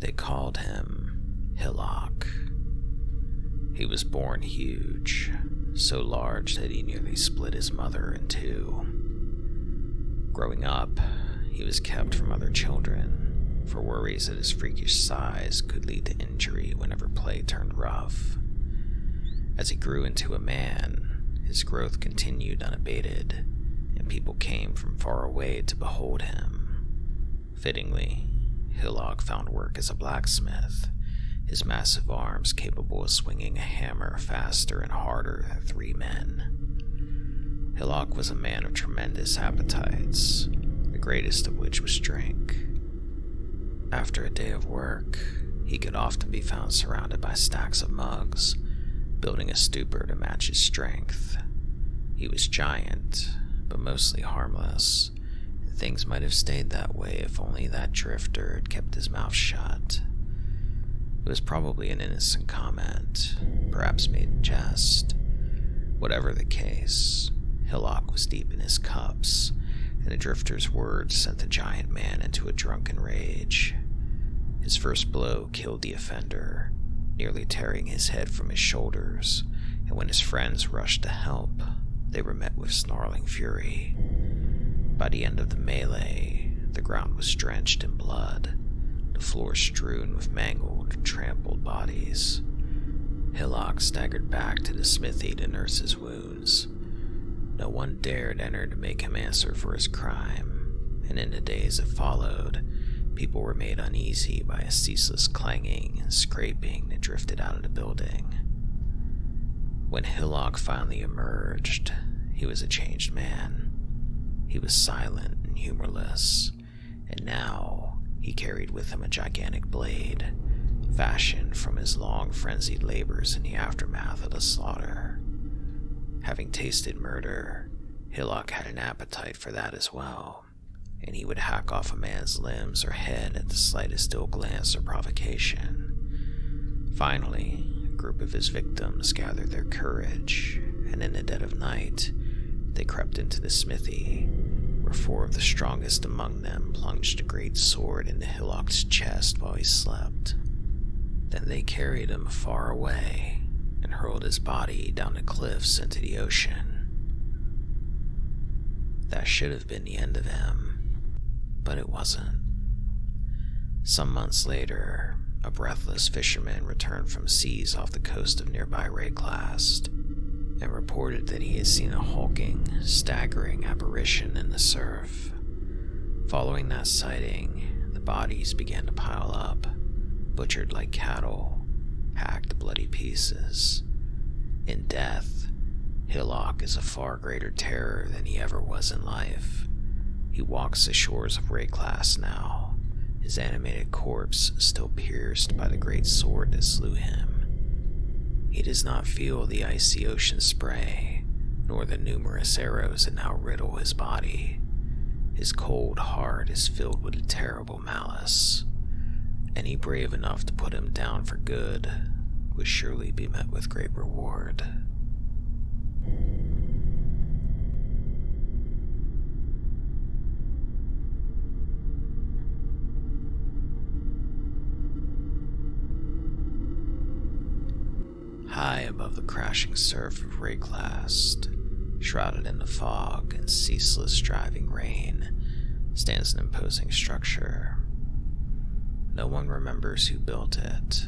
They called him Hillock. He was born huge, so large that he nearly split his mother in two. Growing up, he was kept from other children for worries that his freakish size could lead to injury whenever play turned rough. As he grew into a man, his growth continued unabated, and people came from far away to behold him. Fittingly, Hillock found work as a blacksmith, his massive arms capable of swinging a hammer faster and harder than 3 men. Hillock was a man of tremendous appetites, the greatest of which was drink. After a day of work, he could often be found surrounded by stacks of mugs, building a stupor to match his strength. He was giant, but mostly harmless, and things might have stayed that way if only that drifter had kept his mouth shut. It was probably an innocent comment, perhaps made in jest. Whatever the case, Hillock was deep in his cups, and the drifter's words sent the giant man into a drunken rage. His first blow killed the offender, nearly tearing his head from his shoulders, and when his friends rushed to help, they were met with snarling fury. By the end of the melee, the ground was drenched in blood, the floor strewn with mangled, trampled bodies. Hillock staggered back to the smithy to nurse his wounds. No one dared enter to make him answer for his crime, and in the days that followed, people were made uneasy by a ceaseless clanging and scraping that drifted out of the building. When Hillock finally emerged, he was a changed man. He was silent and humorless, and now he carried with him a gigantic blade, fashioned from his long frenzied labors in the aftermath of the slaughter. Having tasted murder, Hillock had an appetite for that as well, and he would hack off a man's limbs or head at the slightest ill glance or provocation. Finally, a group of his victims gathered their courage, and in the dead of night, they crept into the smithy, where 4 of the strongest among them plunged a great sword into Hillock's chest while he slept. Then they carried him far away and hurled his body down the cliffs into the ocean. That should have been the end of him, but it wasn't. Some months later, a breathless fisherman returned from seas off the coast of nearby Rayclast and reported that he had seen a hulking, staggering apparition in the surf. Following that sighting, the bodies began to pile up, butchered like cattle, hacked to bloody pieces. In death, Hillock is a far greater terror than he ever was in life. He walks the shores of Rayclast now, his animated corpse still pierced by the great sword that slew him. He does not feel the icy ocean spray, nor the numerous arrows that now riddle his body. His cold heart is filled with a terrible malice. Any brave enough to put him down for good would surely be met with great reward. High above the crashing surf of Rayclast, shrouded in the fog and ceaseless driving rain, stands an imposing structure. No one remembers who built it,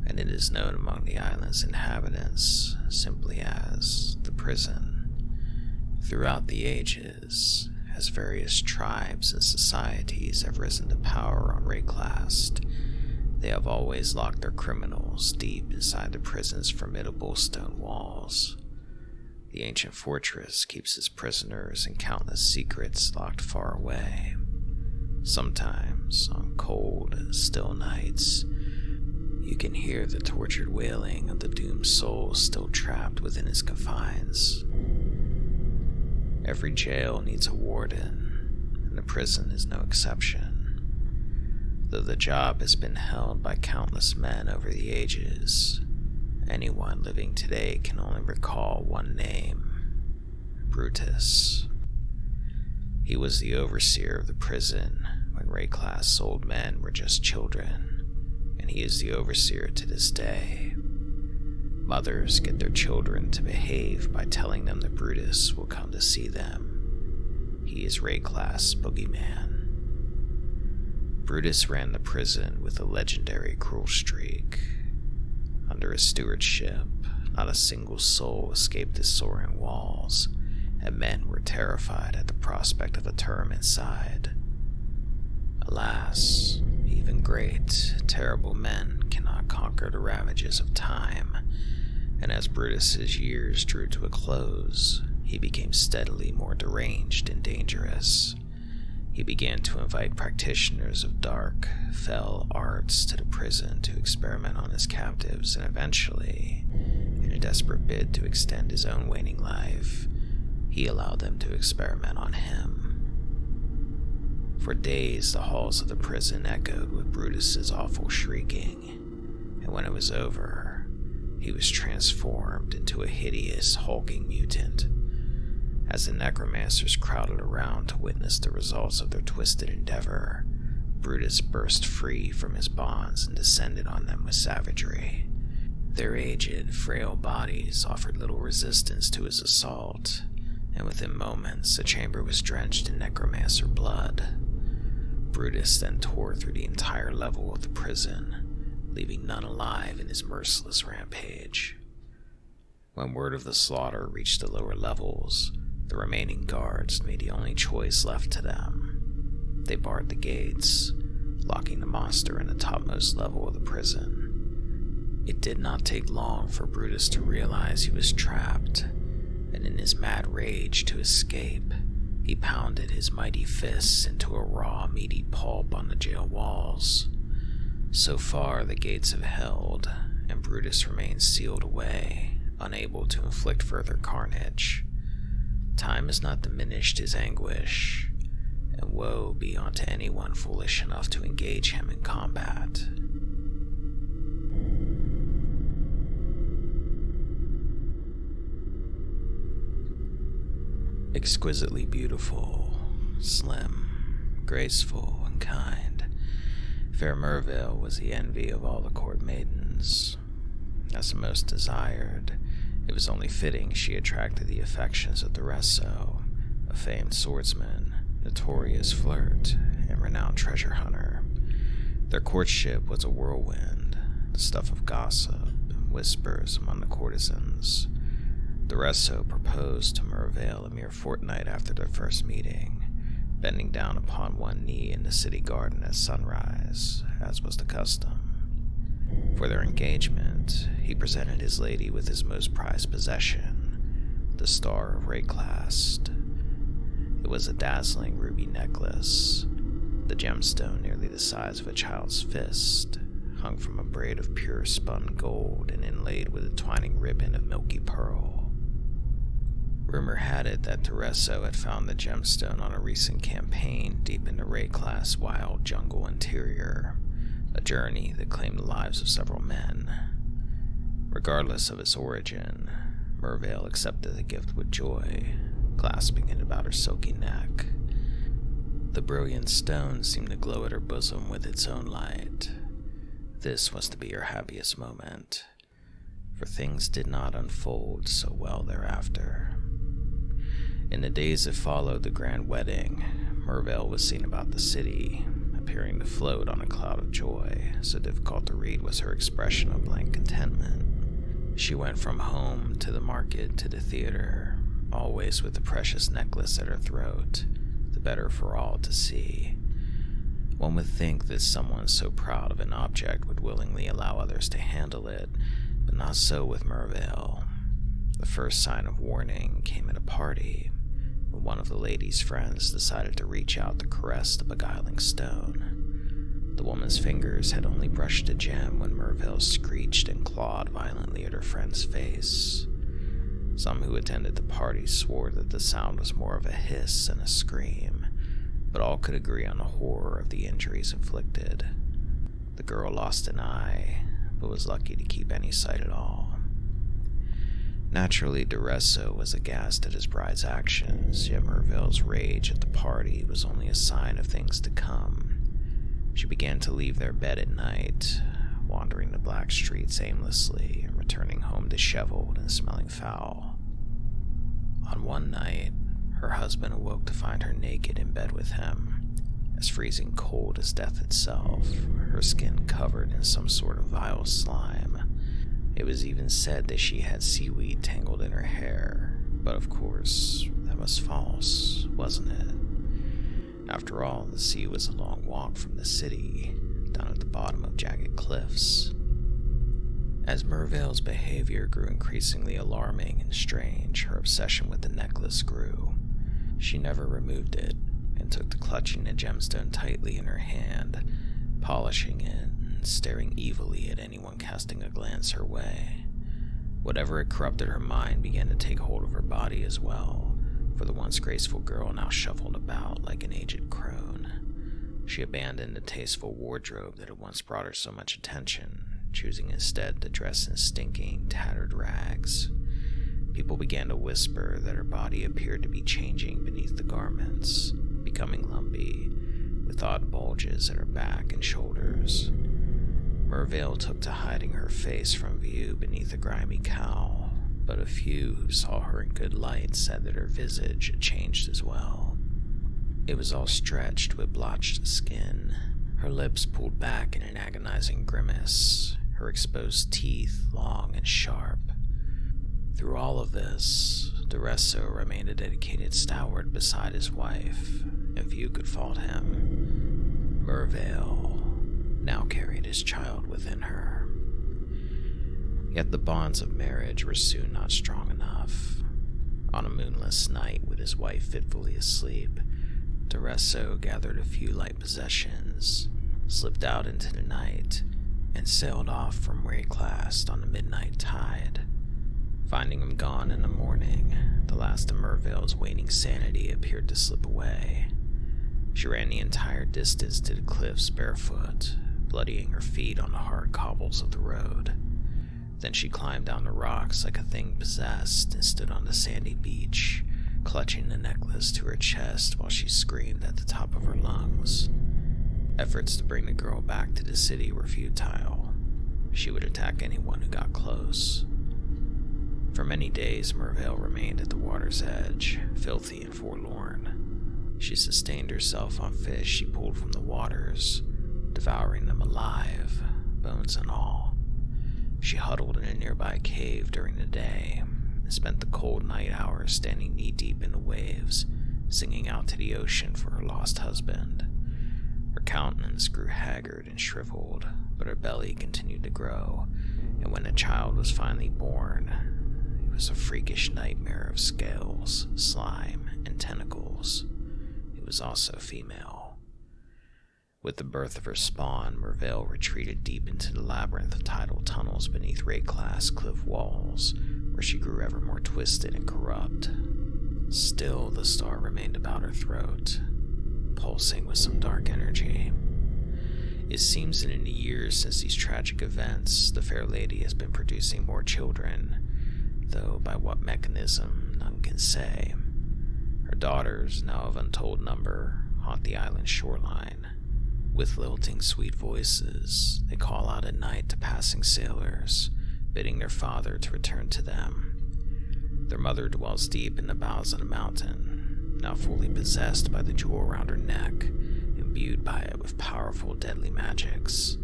and it is known among the island's inhabitants simply as the prison. Throughout the ages, as various tribes and societies have risen to power on Rayclast, they have always locked their criminals deep inside the prison's formidable stone walls. The ancient fortress keeps its prisoners and countless secrets locked far away. Sometimes, on cold and still nights, you can hear the tortured wailing of the doomed souls still trapped within its confines. Every jail needs a warden, and the prison is no exception. Though the job has been held by countless men over the ages, anyone living today can only recall one name: Brutus. He was the overseer of the prison when Rayclast's old men were just children, and he is the overseer to this day. Mothers get their children to behave by telling them that Brutus will come to see them. He is Ray-class boogeyman. Brutus ran the prison with a legendary cruel streak. Under his stewardship, not a single soul escaped his soaring walls, and men were terrified at the prospect of a term inside. Alas, even great, terrible men cannot conquer the ravages of time, and as Brutus's years drew to a close, he became steadily more deranged and dangerous. He began to invite practitioners of dark, fell arts to the prison to experiment on his captives, and eventually, in a desperate bid to extend his own waning life, he allowed them to experiment on him. For days, the halls of the prison echoed with Brutus's awful shrieking, and when it was over, he was transformed into a hideous, hulking mutant. As the necromancers crowded around to witness the results of their twisted endeavor, Brutus burst free from his bonds and descended on them with savagery. Their aged, frail bodies offered little resistance to his assault, and within moments the chamber was drenched in necromancer blood. Brutus then tore through the entire level of the prison, leaving none alive in his merciless rampage. When word of the slaughter reached the lower levels, the remaining guards made the only choice left to them. They barred the gates, locking the monster in the topmost level of the prison. It did not take long for Brutus to realize he was trapped, and in his mad rage to escape, he pounded his mighty fists into a raw, meaty pulp on the jail walls. So far, the gates have held, and Brutus remains sealed away, unable to inflict further carnage. Time has not diminished his anguish, and woe be unto anyone foolish enough to engage him in combat. Exquisitely beautiful, slim, graceful, and kind, fair Merveil was the envy of all the court maidens. As the most desired, it was only fitting she attracted the affections of Duresso, a famed swordsman, notorious flirt, and renowned treasure hunter. Their courtship was a whirlwind, the stuff of gossip and whispers among the courtesans. Duresso proposed to Merveil a mere fortnight after their first meeting, bending down upon one knee in the city garden at sunrise, as was the custom. For their engagement, he presented his lady with his most prized possession, the Star of Ray-class. It was a dazzling ruby necklace, the gemstone nearly the size of a child's fist, hung from a braid of pure spun gold and inlaid with a twining ribbon of milky pearl. Rumor had it that Duresso had found the gemstone on a recent campaign deep in the Ray-class wild jungle interior, a journey that claimed the lives of several men. Regardless of its origin, Merveil accepted the gift with joy, clasping it about her silky neck. The brilliant stone seemed to glow at her bosom with its own light. This was to be her happiest moment, for things did not unfold so well thereafter. In the days that followed the grand wedding, Merveil was seen about the city, appearing to float on a cloud of joy, so difficult to read was her expression of blank contentment. She went from home to the market to the theater, always with the precious necklace at her throat, the better for all to see. One would think that someone so proud of an object would willingly allow others to handle it, but not so with Merveil. The first sign of warning came at a party, when one of the lady's friends decided to reach out to caress the beguiling stone. The woman's fingers had only brushed the gem when Merveil screeched and clawed violently at her friend's face. Some who attended the party swore that the sound was more of a hiss than a scream, but all could agree on the horror of the injuries inflicted. The girl lost an eye, but was lucky to keep any sight at all. Naturally, Duresso was aghast at his bride's actions, yet Merveil's rage at the party was only a sign of things to come. She began to leave their bed at night, wandering the black streets aimlessly and returning home disheveled and smelling foul. On one night, her husband awoke to find her naked in bed with him, as freezing cold as death itself, her skin covered in some sort of vile slime. It was even said that she had seaweed tangled in her hair, but of course, that was false, wasn't it? After all, the sea was a long walk from the city, down at the bottom of jagged cliffs. As Merveil's behavior grew increasingly alarming and strange, her obsession with the necklace grew. She never removed it, and took to clutching the gemstone tightly in her hand, polishing it, and staring evilly at anyone casting a glance her way. Whatever had corrupted her mind began to take hold of her body as well, for the once graceful girl now shuffled about like an aged crone. She abandoned the tasteful wardrobe that had once brought her so much attention, choosing instead to dress in stinking, tattered rags. People began to whisper that her body appeared to be changing beneath the garments, becoming lumpy, with odd bulges at her back and shoulders. Merveil took to hiding her face from view beneath a grimy cowl, but a few who saw her in good light said that her visage had changed as well. It was all stretched with blotched skin, her lips pulled back in an agonizing grimace, her exposed teeth long and sharp. Through all of this, Duresso remained a dedicated stalwart beside his wife, and few could fault him. Merveil now carried his child within her. Yet the bonds of marriage were soon not strong enough. On a moonless night, with his wife fitfully asleep, Duresso gathered a few light possessions, slipped out into the night, and sailed off from where he classed on the midnight tide. Finding him gone in the morning, the last of Merveil's waning sanity appeared to slip away. She ran the entire distance to the cliffs barefoot, bloodying her feet on the hard cobbles of the road. Then she climbed down the rocks like a thing possessed and stood on the sandy beach, clutching the necklace to her chest while she screamed at the top of her lungs. Efforts to bring the girl back to the city were futile. She would attack anyone who got close. For many days, Merveil remained at the water's edge, filthy and forlorn. She sustained herself on fish she pulled from the waters, devouring them alive, bones and all. She huddled in a nearby cave during the day, and spent the cold night hours standing knee-deep in the waves, singing out to the ocean for her lost husband. Her countenance grew haggard and shriveled, but her belly continued to grow, and when the child was finally born, it was a freakish nightmare of scales, slime, and tentacles. It was also female. With the birth of her spawn, Merveil retreated deep into the labyrinth of tidal tunnels beneath ray-class cliff walls, where she grew ever more twisted and corrupt. Still, the star remained about her throat, pulsing with some dark energy. It seems that in the years since these tragic events, the fair lady has been producing more children, though by what mechanism, none can say. Her daughters, now of untold number, haunt the island's shoreline. With lilting sweet voices, they call out at night to passing sailors, bidding their father to return to them. Their mother dwells deep in the bowels of the mountain, now fully possessed by the jewel around her neck, imbued by it with powerful, deadly magics.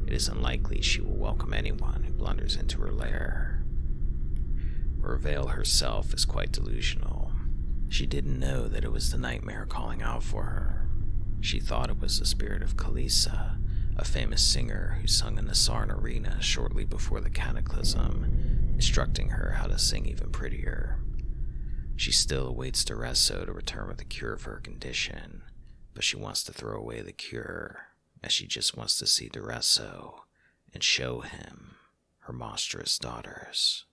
It is unlikely she will welcome anyone who blunders into her lair. Merveil herself is quite delusional. She didn't know that it was the nightmare calling out for her. She thought it was the spirit of Kalisa, a famous singer who sung in the Sarn arena shortly before the cataclysm, instructing her how to sing even prettier. She still awaits Duresso to return with a cure for her condition, but she wants to throw away the cure, as she just wants to see Duresso and show him her monstrous daughters.